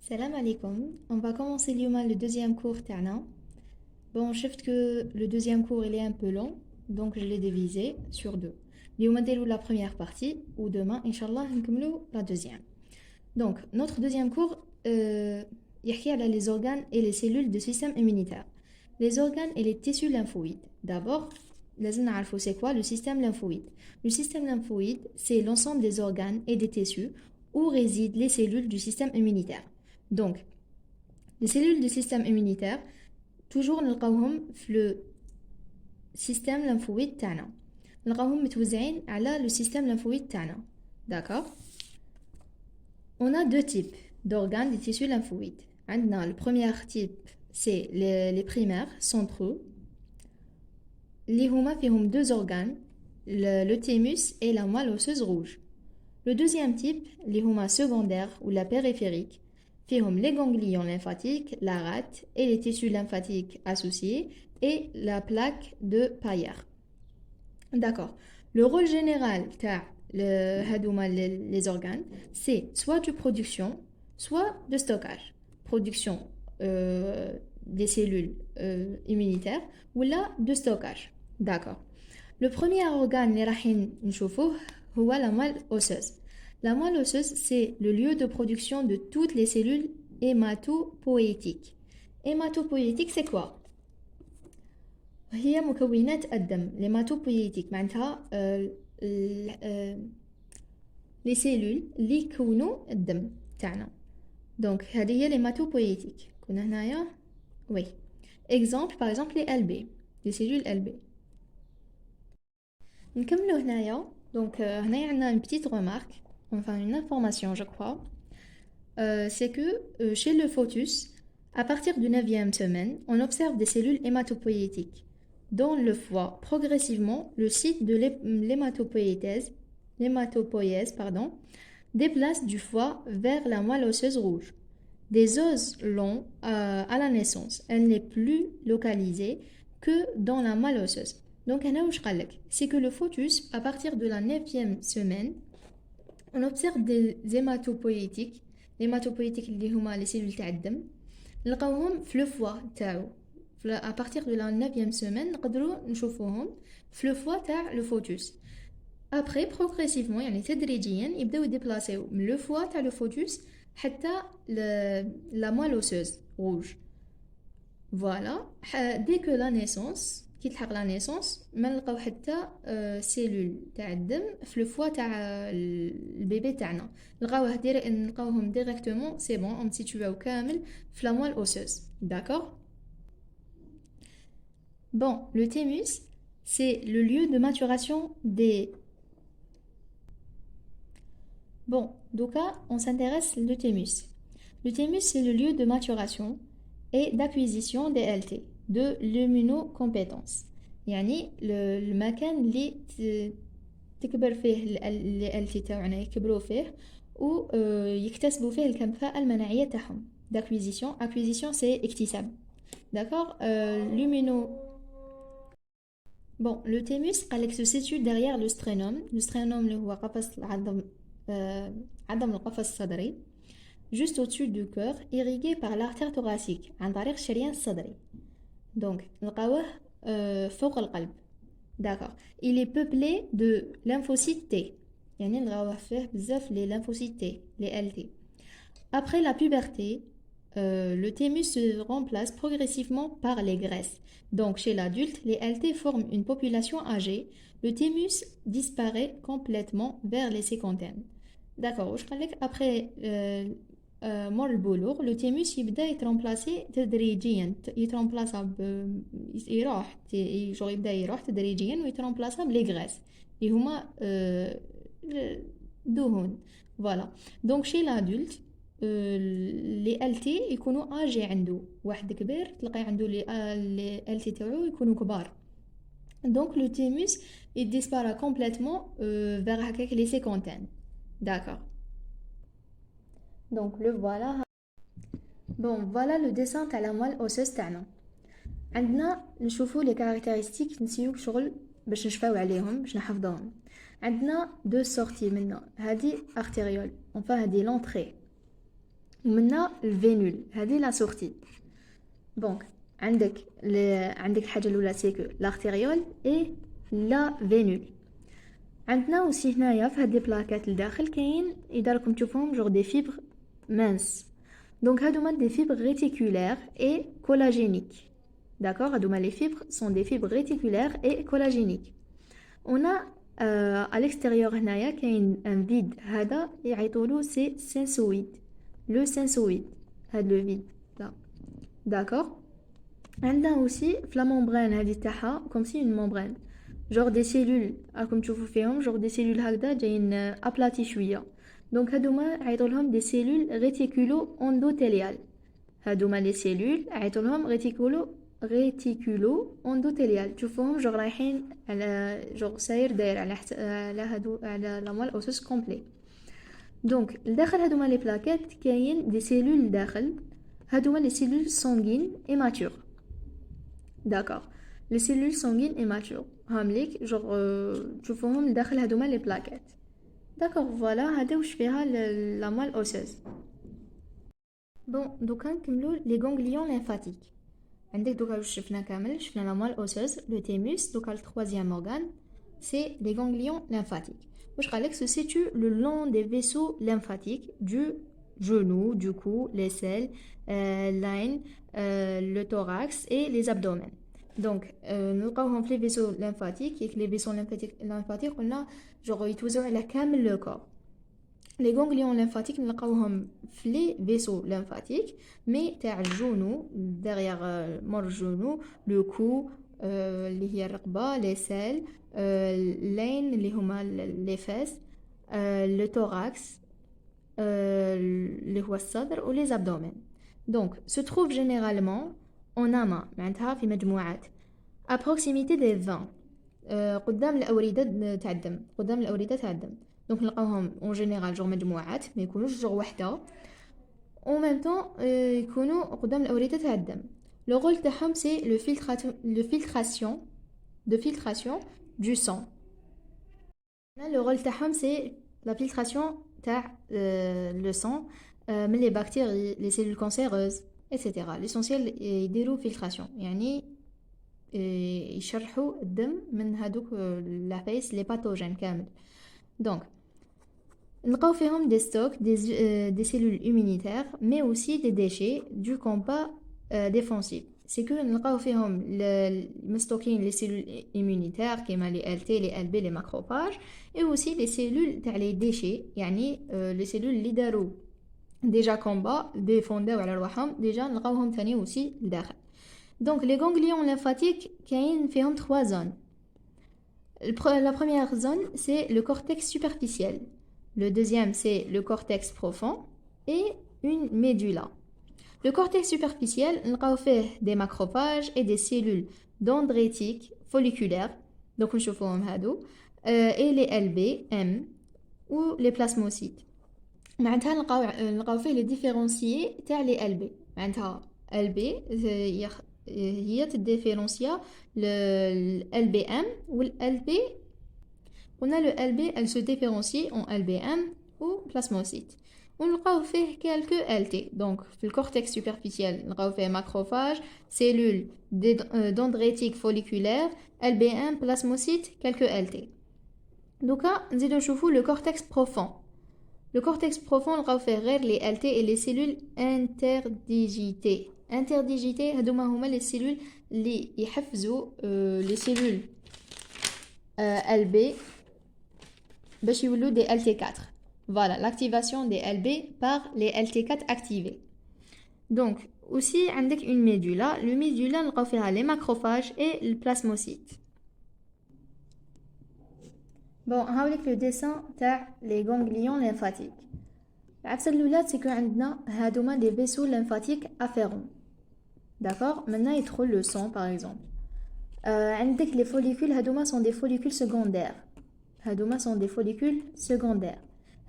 Salam alaikum. On va commencer le deuxième cours تاعنا. Bon, je trouve que le deuxième cours il est un peu long, donc je l'ai divisé sur deux. اليوم نديرو la première partie ou demain inchallah نكملو la deuxième. Donc notre deuxième cours يحكي على les organes et les cellules du système immunitaire. Les organes et les tissus lymphoïdes. D'abord, لازم نعرفو c'est quoi le système lymphoïde. Le système lymphoïde, c'est l'ensemble des organes et des tissus où résident les cellules du système immunitaire. Donc, les cellules du système immunitaire, toujours نلقاوهم في le système lymphoïde تاعنا. نلقاوهم متوزعين على le système lymphoïde تاعنا. D'accord? On a deux types d'organes des tissus lymphoïdes. عندنا le premier type, c'est les primaires centraux. اللي هما فيهم deux organes, le thymus et la moelle osseuse rouge. Le deuxième type, اللي هما secondaires ou la périphérique, فيهم les ganglions lymphatiques, la rate et les tissus lymphatiques associés et la plaque de Payer. D'accord. Le rôle général les organes, c'est soit de production, soit de stockage. Production des cellules immunitaires ou là de stockage. D'accord. Le premier organe اللي راح نشوفوه هو la moelle osseuse. La moelle osseuse, c'est le lieu de production de toutes les cellules hématopoïétiques. Hématopoïétique, c'est quoi? هي مكونات الدم. l'hématopoïétique معناتها les cellules اللي يكونوا الدم تاعنا. Donc هذه هي l'hématopoïétique. كنا هنايا oui. Exemple par exemple les LB, les cellules LB. نكملوا هنايا. Donc هنايا عندنا une petite remarque, enfin une information je crois. C'est que chez le fœtus, à partir du 9e semaine, on observe des cellules hématopoïétiques. Dans le foie, progressivement, le site de l'hématopoïèse déplace du foie vers la moelle osseuse rouge. Des os longs à la naissance. Elle n'est plus localisée que dans la moelle osseuse. Donc, c'est que le fœtus, à partir de la 9e semaine, on observe des hématopoïétiques. l'hématopoïétique اللي هما les cellules تاع الدم نلقاوهم في le foie تاعو. à partir de la 9e semaine نقدروا نشوفوهم في le foie تاع le fœtus. Après progressivement يعني تدريجيا يبداو يديبلاسيو من le foie تاع le fœtus حتى la moelle osseuse rouge. Voilà. Dès que la naissance كي تلحق la naissance ما نلقاو حتى سيلول تاع الدم في لو فوا تاع البيبي تاعنا. نلقاوهم ديريكتومون سي بون اون سيتويو كامل في لا موال اوسوس. D'accord. Bon, le thymus, c'est le lieu de maturation des... Bon, donc là, on s'intéresse au thymus. Le thymus, c'est le lieu de maturation et d'acquisition des LT, de l'immunocompétence. يعني المكان اللي تكبر فيه ال LT تاعنا يكبروا فيه ويكتسبوا فيه الكفاءة المناعية تاعهم. Acquisition c'est اكتساب. D'accord. Bon, le thymus قالك se situe derrière le sternum. Le sternum اللي هو قفص العظم عظم القفص الصدري. Juste au-dessus du cœur, irrigué par l'artère thoracique عن طريق الشريان الصدري. Donc, نلقاوه فوق القلب. D'accord. Il est peuplé de lymphocytes T. يعني نلقاوه فيه بزاف les lymphocytes T, les LT. Après la puberté, le thymus se remplace progressivement par les graisses. Donc, chez l'adulte, les LT forment une population âgée. Le thymus disparaît complètement vers les cinquantaines. D'accord. Après مور البلوغ لو تيموس يبدا يترمبلاسي تدريجيا يترمبلاسا يروح جوغ يبدا يروح تدريجيا ويترمبلاسا بلي غريس اللي هما دهون. فوالا. دونك شي لادولت لي التي يكونوا اجي عنده واحد كبير تلقاي عنده لي التي تاعو يكونوا كبار. دونك لو تيموس يديسبارا كومبليتمون vers هكاك لي سيكونتين. D'accord. Donc le voilà. Bon, voilà le dessin تاع la moelle osseuse تاعنا. عندنا نشوفوا les caractéristiques نسيو شغل باش نشفاو عليهم باش نحفظوهم. عندنا deux sorties منه. هذه artériole. Enfin هذه l'entrée. ومنها الفينول هذه لا سورتي. دونك عندك الحاجه الاولى سي كو لارتيريول اي لا فينول. عندنا وسي هنايا في هاد لي بلاكات لداخل كاين اذا راكم تشوفوهم جور دي فيبر مانس. دونك هادوما دي فيبر ريتيكولير اي كولاجينيك. داكور هادوما لي فيبر سون دي فيبر ريتيكولير اي كولاجينيك. On a à l'extérieur هنايا كاين ان فيد هذا يعيطولو سي سينسويد. لو سينسويد هاد لو فيد لا. داكور عندنا اوسي في لا ممبران هادي تاعها كوم سي اون ممبران جور دي سيلول راكم تشوفوا فيهم جور دي سيلول هكذا جايين ابلاتي شويه. دونك هادوما عيطولهم دي سيلول ريتيكولو اندوتيليال. هادوما لي سيلول عيطولهم ريتيكولو اندوتيليال. تشوفوهم جور رايحين على جور ساير داير على هادو على لاموال اوسوس كومبلي. دونك لداخل هادوما لي بلاكيت كاين دي سيلول لداخل هادوما لي سيلول سانغين اي ماتور. داكور لي سيلول سانغين اي ماتور هامليك جور تشوفوهم لداخل هادوما لي بلاكيت. داكور فوالا هذا واش فيها لاموال اوسوس. بون دوكا نكملو لي غونغليون ليمفاتيك. عندك دوكا واش شفنا كامل شفنا لاموال اوسوس لو تيموس. دوكا التروازيام اورغان سي لي غونغليون ليمفاتيك. واش قالك se situe le long des vaisseaux lymphatiques du genou, du cou, les selles, l'aine, le thorax et les abdomens. Donc نلقاوهم في les vaisseaux lymphatiques. et les vaisseaux lymphatiques قلنا genre يتوزعوا على كامل le corps. les ganglions lymphatiques نلقاوهم في les vaisseaux lymphatiques mais تاع الجونو derrière مور الجونو le cou اللي هي الرقبة les selles l'aine اللي هما les fesses le thorax اللي هو الصدر و les abdomens. donc se trouve généralement en amas معناتها في مجموعات à proximité des veins قدام الأوردة تاع الدم قدام الأوردة تاع الدم. دونك نلقاوهم اون جينيرال جور مجموعات ما يكونوش جور وحده او ميم طون يكونوا قدام الاورده تاع الدم. لو رول تاعهم سي لو فلتراسيون دو سون. لو رول تاعهم سي لا فلتراسيون تاع لو سون من لي بكتيري لي سيلول كانسيروز ايتترا. ليسونسيال يديروا فلتراسيون يعني يشرحوا الدم من هادوك لافيس لي باثوجين كامل. دونك نلقاو فيهم des stocks des cellules immunitaires mais aussi des déchets du combat défensif. c'est que نلقاو فيهم مستوكين les cellules immunitaires كيما les LT les LB les macrophages et aussi les cellules تاع les déchets يعني les cellules اللي داروا déjà combat défendaو على رواحهم déjà نلقاوهم ثاني aussi لداخل. donc les ganglions lymphatiques كاين فيهم 3 zones. La première zone, c'est le cortex superficiel. Le deuxième, c'est le cortex profond et une médulla. Le cortex superficiel, on fait des macrophages et des cellules dendritiques folliculaires, donc on chauffe et les LB, M ou les plasmocytes. معناتها نلقاو فيه les différenciés تاع les LB. معناتها LB هي تديفيرونسيا le LBM ou le LB. On a le LB, elle se différencie en LBM ou plasmocyte. On a fait quelques LT. Donc, le cortex superficiel, on a fait macrophage, cellules dendritiques folliculaires, LBM, plasmocyte, quelques LT. Donc, on a le cortex profond. Le cortex profond, on a fait les LT et les cellules interdigitées. interdigitées هذوما هما les cellules اللي يحفزوا les cellules LB باش يولوا des LT4. voilà l'activation des LB par les LT4 activés. donc aussi عندك une médulla. le médulla نلقاو فيها les macrophages et le plasmocyte. bon هاوليك le dessin تاع les ganglions lymphatiques. العفسه الاولى سي كو عندنا هادوما des vaisseaux lymphatiques afférents. d'accord maintenant يدخل le sang par exemple. عندك les follicules هادوما sont des follicules secondaires. هادوما sont des follicules secondaires.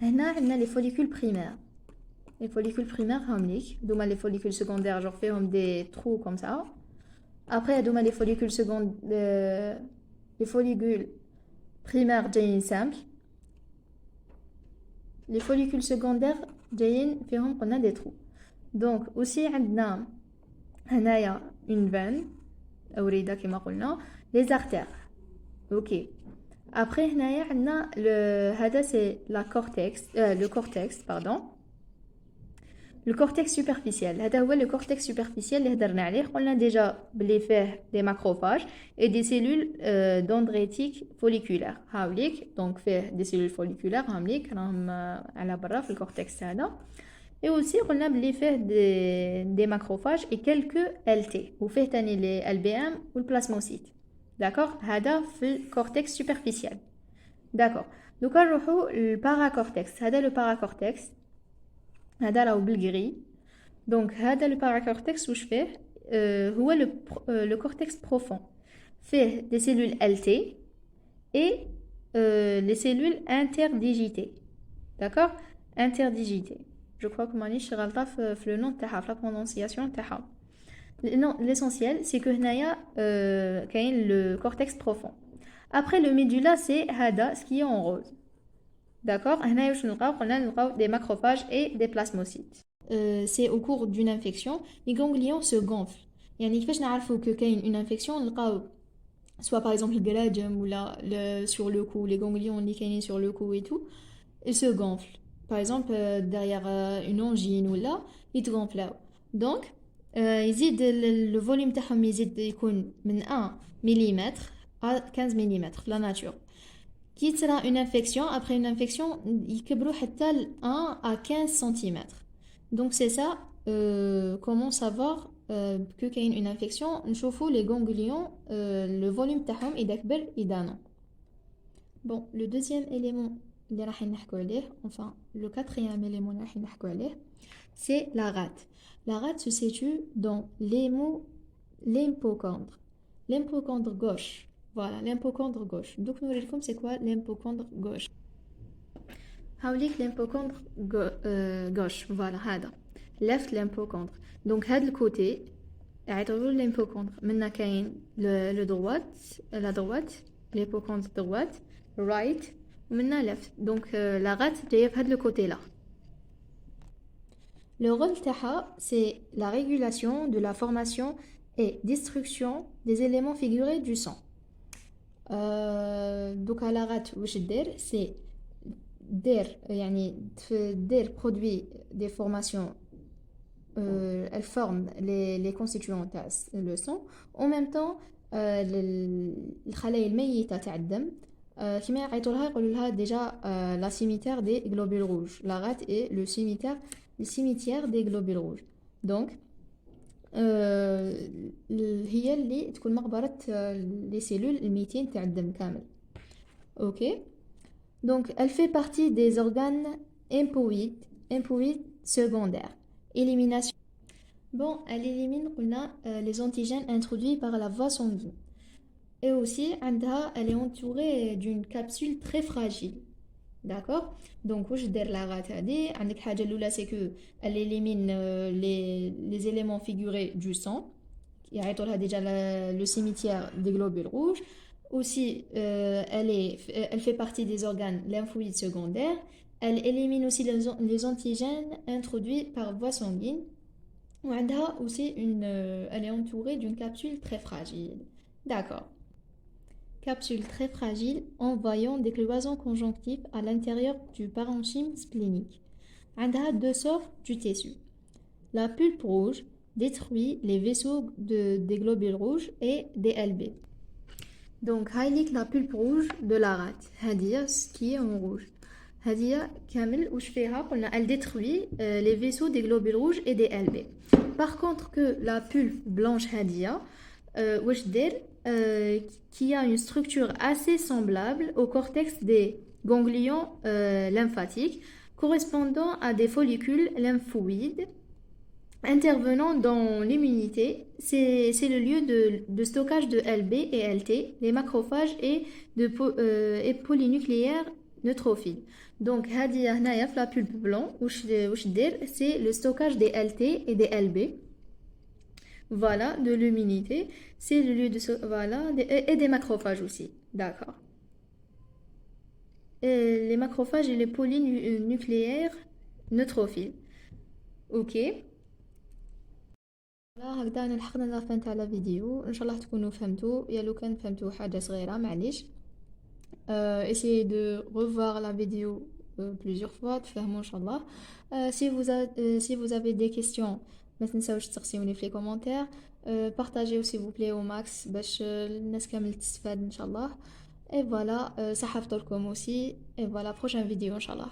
هنا عندنا les follicules primaires. les follicules primaires هامليك هادوما les follicules secondaires genre فيهم des trous comme ça. après هادوما les follicules secondaires les follicules primaires جايين simples. les follicules secondaires جايين فيهم قلنا des trous. Donc aussi عندنا هنايا une veine أوريدة كما قلنا les artères. OK. Après هنايا عندنا هذا c'est le cortex pardon. Le cortex superficiel. هذا هو le cortex superficiel اللي هضرنا عليه. قلنا déjà بلي فيه des macrophages et des cellules dendritiques folliculaires. هاوليك donc فيه des cellules folliculaires هاوليك راهم على برا في الكورتكس هذا. Et aussi قلنا بلي فيه des macrophages et quelques LT وفيه تاني les LBM والبلازموسيت. D'accord. هذا في الكورتكس superficiel. D'accord. دوكا نروحو للباراكورتكس. هذا le paracortex. هذا راهو بالغري. دونك هذا لو باراكورتكس واش فيه هو لو كورتكس بروفون فيه دي سيلول التي اي لي سيلول انترديجيتي. داكور انترديجيتي جو كرو كو مانيش غلطه في لو نون تاعها في لا برونونسياسيون تاعها. Non, l'essentiel, c'est que هنايا كاين le cortex profond. Après le médula, c'est هذا ce qui est en rose. D'accord. هنايا واش نلقاو قلنا نلقاو des macrophages et des plasmocytes. C'est au cours d'une infection les ganglions se gonflent. يعني كيفاش نعرفوا que كاين une infection نلقاو soit par exemple الجلاجم ولا sur le cou les ganglions اللي كاينين sur le cou et tout ils se gonflent. Par exemple derrière une angine ولا يتغنفلاو. Donc يزيد le volume تاعهم يزيد يكون من 1 mm à 15 mm la nature. Qui sera une infection après une infection يكبروا حتى 1 à 15 cm. Donc c'est ça comment savoir que كاين une infection نشوفوا les ganglions le volume تاعهم إذا كبر إذا non. Bon, le deuxième élément اللي راح نحكوا عليه enfin le quatrième élément اللي راح نحكوا عليه c'est la rate. La rate se situe dans l'hypocondre. L'hypocondre gauche. Voilà, l'hypocondre gauche. Donc, nous allons c'est quoi l'hypocondre gauche. هاوليك l'hypocondre gauche. Voilà, هذا. Left l'hypocondre. Donc, هذا الكوتي اعتبروا l'hypocondre. منا كاين le droite, la droite, l'hypocondre droite, right, ومنا left. Donc, la rate جايه في هذا الكوتي là. Le rôle تاعها c'est la régulation de la formation et destruction des éléments figurés du sang. Donc à la rate واش دير c'est دير يعني دير produit des formations elle forme les constituants تاع le sang en même temps الخلايا الميتة تاع الدم كما يعيطوا لها يقولوا لها déjà la cimetière des globules rouges. La rate est le cimetière des globules rouges. Donc هي اللي تكون مقبرة les cellules الميتين تاع الدم كامل. Ok. Donc elle fait partie des organes hypoïdes secondaires. Élimination. Bon, elle élimine les antigènes introduits par la voie sanguine. Et aussi, elle est entourée d'une capsule très fragile. D'accord. Donc واش دير la rate هذه عندك حاجة الأولى c'est que elle élimine les éléments figurés du sang. يعيطوا لها déjà le cimetière des globules rouges. Aussi elle fait partie des organes lymphoïdes secondaires. Elle élimine aussi les antigènes introduits par voie sanguine. وعندها aussi elle est entourée d'une capsule très fragile. D'accord. Capsule très fragile envoyant des cloisons conjonctives à l'intérieur du parenchyme splénique. عندها deux sortes du tissu. La pulpe rouge détruit les vaisseaux des globules rouges et des LB. Donc هايليك la pulpe rouge de la rate. هذه ce qui est en rouge. هذه كامل واش فيها قلنا elle détruit les vaisseaux des globules rouges et des LB. Par contre que la pulpe blanche هذه واش دير qui a une structure assez semblable au cortex des ganglions lymphatiques correspondant à des follicules lymphoïdes intervenant dans l'immunité. C'est le lieu de stockage de LB et LT, les macrophages et polynucléaires neutrophiles. Donc, هذه هنايا في la pulpe blanc واش دير c'est le stockage des LT et des LB. Voilà, de l'immunité, c'est le lieu de voilà et des macrophages aussi, d'accord. Et les macrophages et les polynucléaires neutrophiles, ok. لا هكذا لحقنا لافان تاع لا فيديو، ان شاء الله تكونوا فهمتوا، يا لو كان فهمتوا حاجه صغيره معليش. Essayez de revoir la vidéo plusieurs fois تفهموا ان شاء الله. Si vous avez des questions ما تنساوش تسقسيوني في les commentaires. Partagez s'il vous plaît au max باش الناس كامل تستفاد ان شاء الله. Et voilà, ça حفظ لكم aussi. Et voilà, prochaine vidéo ان شاء الله.